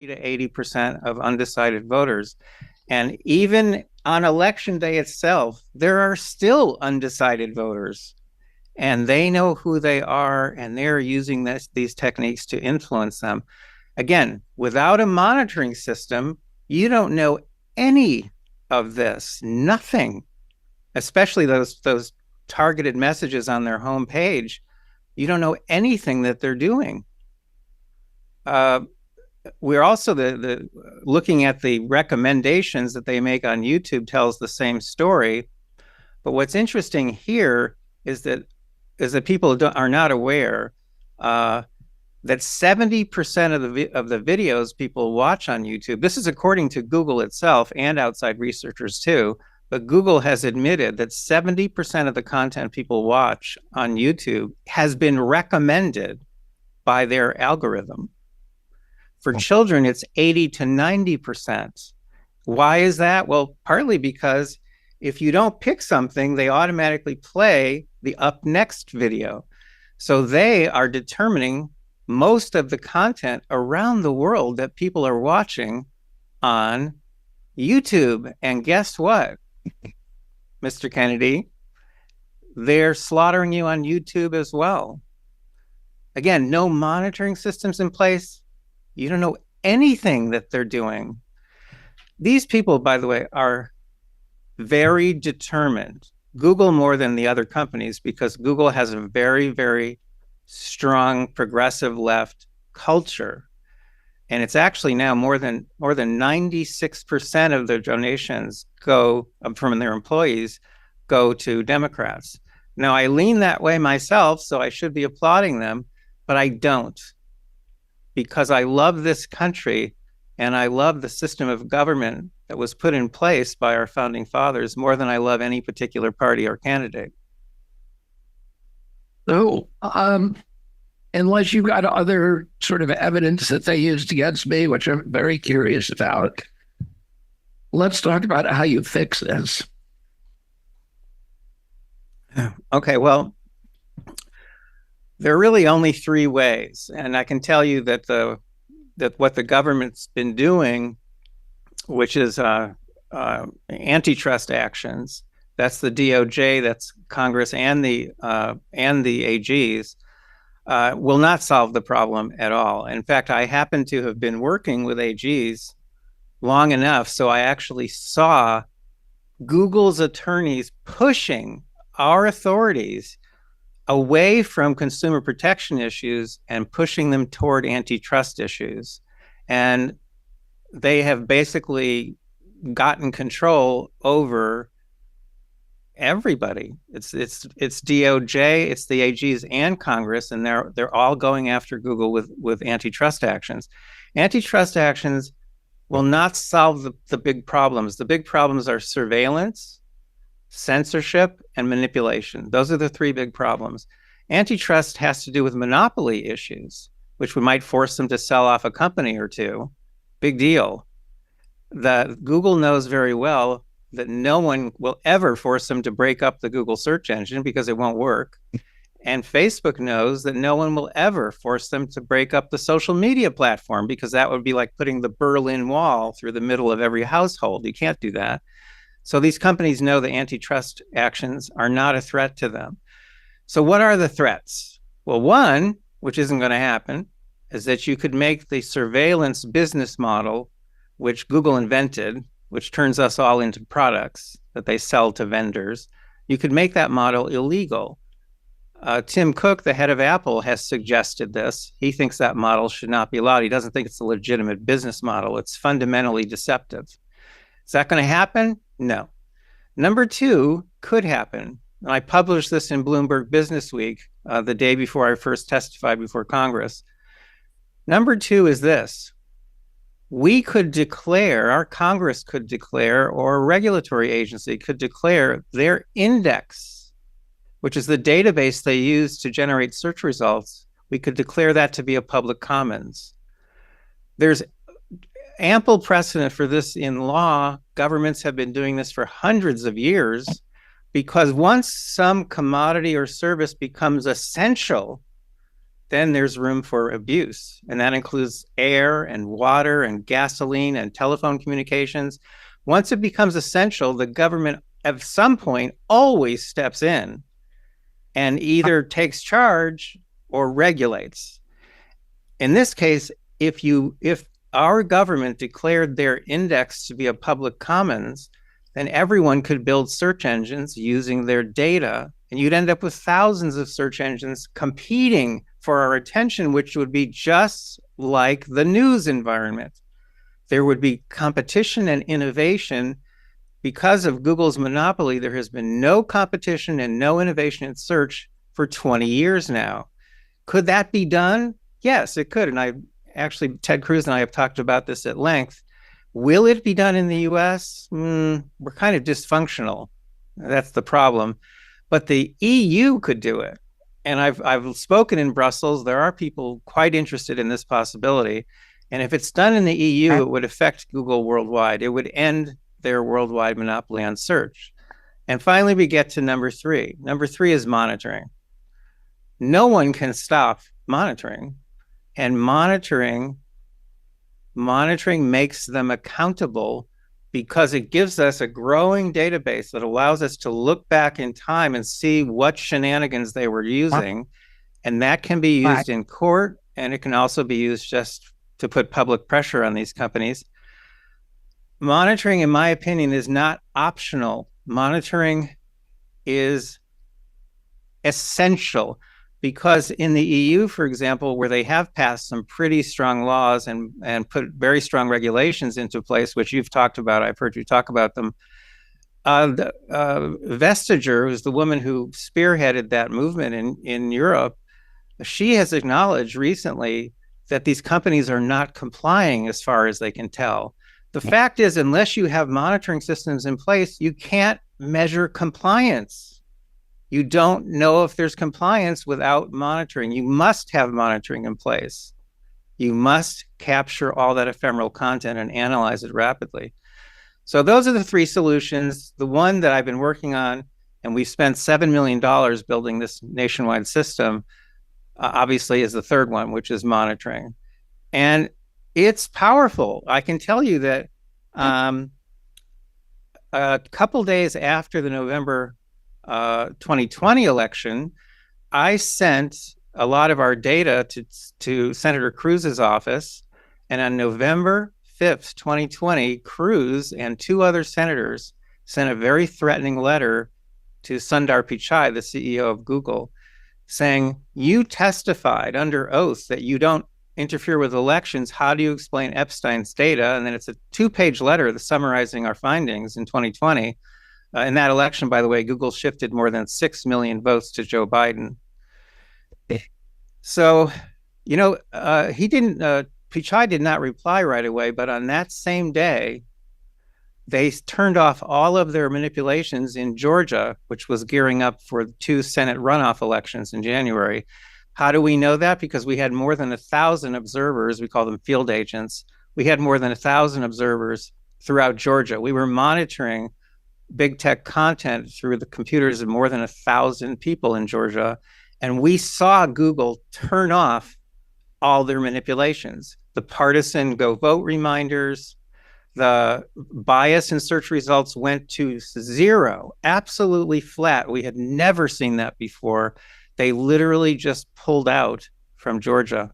to 80% of undecided voters. And even on election day itself, there are still undecided voters, and they know who they are, and they're using these techniques to influence them. Again, without a monitoring system, you don't know any of this, nothing, especially those targeted messages on their homepage. You don't know anything that they're doing. We're also looking at the recommendations that they make on YouTube tells the same story. But what's interesting here is that people are not aware that 70% of the videos people watch on YouTube, this is according to Google itself and outside researchers too, but Google has admitted that 70% of the content people watch on YouTube has been recommended by their algorithm. For children, it's 80 to 90%. Why is that? Well, partly because if you don't pick something, they automatically play the up next video. So they are determining most of the content around the world that people are watching on YouTube. And guess what, Mr. Kennedy? They're slaughtering you on YouTube as well. Again, no monitoring systems in place. You don't know anything that they're doing. These people, by the way, are very determined. Google more than the other companies, because Google has a very, very strong progressive left culture. And it's actually now more than 96% of their donations go from their employees go to Democrats. Now, I lean that way myself, so I should be applauding them, but I don't, because I love this country and I love the system of government that was put in place by our founding fathers more than I love any particular party or candidate. So, unless you've got other sort of evidence that they used against me, which I'm very curious about, let's talk about how you fix this. Okay, well, there are really only three ways, and I can tell you that what the government's been doing, which is antitrust actions, that's the DOJ, that's Congress, and the AGs, will not solve the problem at all. In fact, I happen to have been working with AGs long enough, so I actually saw Google's attorneys pushing our authorities away from consumer protection issues and pushing them toward antitrust issues. And they have basically gotten control over everybody. It's DOJ, it's the AGs and Congress, and they're all going after Google with antitrust actions. Antitrust actions will not solve the big problems. The big problems are surveillance, censorship, and manipulation. Those are the three big problems. Antitrust has to do with monopoly issues, which might force them to sell off a company or two. Big deal. That Google knows very well that no one will ever force them to break up the Google search engine because it won't work. And Facebook knows that no one will ever force them to break up the social media platform, because that would be like putting the Berlin Wall through the middle of every household. You can't do that. So these companies know the antitrust actions are not a threat to them. So what are the threats? Well, one, which isn't going to happen, is that you could make the surveillance business model, which Google invented, which turns us all into products that they sell to vendors. You could make that model illegal. Tim Cook, the head of Apple, has suggested this. He thinks that model should not be allowed. He doesn't think it's a legitimate business model. It's fundamentally deceptive. Is that going to happen? No. Number two could happen. I published this in Bloomberg Business Week the day before I first testified before Congress. Number two is this. We could declare, our Congress could declare, or a regulatory agency could declare their index, which is the database they use to generate search results. We could declare that to be a public commons. There's ample precedent for this in law. Governments have been doing this for hundreds of years, because once some commodity or service becomes essential then there's room for abuse. And that includes air and water and gasoline and telephone communications. Once it becomes essential, the government at some point always steps in and either takes charge or regulates. In this case, if our government declared their index to be a public commons, then everyone could build search engines using their data, and you'd end up with thousands of search engines competing for our attention, which would be just like the news environment. There would be competition and innovation. Because of Google's monopoly, there has been no competition and no innovation in search for 20 years now. Could that be done? Yes, it could. And Ted Cruz and I have talked about this at length. Will it be done in the US? We're kind of dysfunctional. That's the problem. But the EU could do it. And I've spoken in Brussels. There are people quite interested in this possibility. And if it's done in the EU, it would affect Google worldwide. It would end their worldwide monopoly on search. And finally, we get to number three. Number three is monitoring. No one can stop monitoring. And monitoring makes them accountable because it gives us a growing database that allows us to look back in time and see what shenanigans they were using. And that can be used in court, and it can also be used just to put public pressure on these companies. Monitoring, in my opinion, is not optional. Monitoring is essential. Because in the EU, for example, where they have passed some pretty strong laws and put very strong regulations into place, which you've talked about, I've heard you talk about them. Vestager, who's the woman who spearheaded that movement in Europe, she has acknowledged recently that these companies are not complying as far as they can tell. The fact is, unless you have monitoring systems in place, you can't measure compliance. You don't know if there's compliance without monitoring. You must have monitoring in place. You must capture all that ephemeral content and analyze it rapidly. So those are the three solutions. The one that I've been working on, and we've spent $7 million building this nationwide system, obviously is the third one, which is monitoring. And it's powerful. I can tell you that a couple days after the November 2020 election, I sent a lot of our data to Senator Cruz's office. And on November 5th, 2020, Cruz and two other senators sent a very threatening letter to Sundar Pichai, the CEO of Google, saying, you testified under oath that you don't interfere with elections. How do you explain Epstein's data? And then it's a 2-page letter summarizing our findings in 2020. In that election, by the way, Google shifted more than 6 million votes to Joe Biden. So, Pichai did not reply right away, but on that same day, they turned off all of their manipulations in Georgia, which was gearing up for 2 Senate runoff elections in January. How do we know that? Because we had more than 1,000 observers. We call them field agents. We had more than 1,000 observers throughout Georgia. We were monitoring big tech content through the computers of more than 1,000 people in Georgia. And we saw Google turn off all their manipulations. The partisan go vote reminders, the bias in search results went to zero, absolutely flat. We had never seen that before. They literally just pulled out from Georgia.